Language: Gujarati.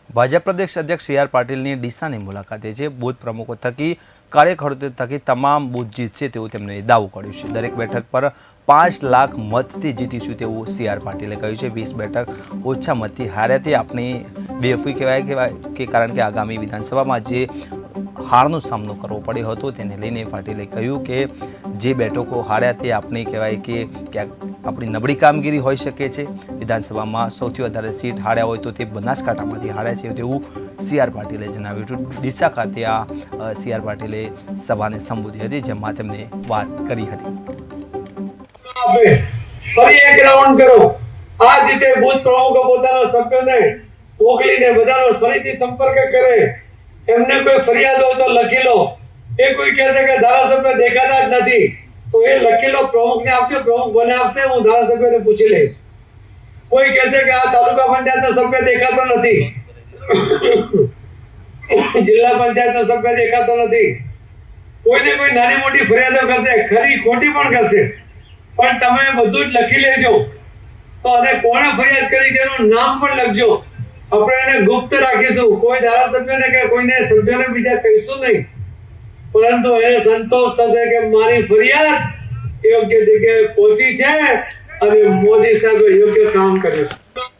ભાજપ પ્રદેશ અધ્યક્ષ સી આર પાટીલની ડીસાની મુલાકાતે છે. બૂથ પ્રમુખો થકી કાર્યકરો થકી તમામ બૂથ જીતશે તેવું તેમણે દાવો કર્યો છે. દરેક બેઠક પર 5 લાખ મતથી જીતીશું તેવું સી આર પાટીલે કહ્યું છે. 20 બેઠક ઓછા મતથી હાર્યા તે આપણી બેફી કહેવાય કે કારણ કે આગામી વિધાનસભામાં જે હારનો સામનો કરવો પડ્યો હતો તેને લઈને પાટીલે કહ્યું કે જે બેઠકો હાર્યા તે આપણી કહેવાય કે ક્યાંક આપણી નબળી કામગીરી હોઈ શકે છે. વિધાનસભામાં સૌથી વધારે સીટ હાર્યા હોય તો તે બનાસકાંઠામાંથી હાર્યા છે તેવું સી આર પાટીલે જણાવ્યું હતું. ડીસા ખાતે આ સી આર પાટીલે સભાને સંબોધી હતી જેમાં તેમણે વાત કરી હતી. ફરી એક રાઉન્ડ કરો. આ રીતે બૂથ પ્રમુખો પોતાના સભ્યોને મોકલીને બધાનો ફરીથી સંપર્ક કરે. એમને કોઈ ફરિયાદ હોય તો લખી લો. એ કોઈ કહે છે કે ધારાસભ્ય દેખાતા જ નથી તો એ લખી લો, પ્રમુખને આપજો, પ્રમુખ મને આપશે, હું ધારાસભ્યને પૂછી લઈશ. કોઈ કહે છે કે આ તાલુકા પંચાયતનો સભ્ય દેખાતો નથી, જિલ્લા પંચાયતનો સભ્ય દેખાતો નથી, કોઈને કોઈ નાની મોટી ફરિયાદો કરશે, ખરી ખોટી પણ કરશે, પણ તમે બધું જ લખી લેજો. તો અને કોણે ફરિયાદ કરી તેનું નામ પણ લખજો. આપણે એને ગુપ્ત રાખીશું. કોઈ ધારાસભ્યને કે કોઈને સભ્યને બીજા કહીશું નહીં, પરંતુ એને સંતોષ થશે કે મારી ફરિયાદ યોગ્ય જગ્યાએ પહોંચી છે અને મોદી સાહેબે યોગ્ય કામ કર્યું છે.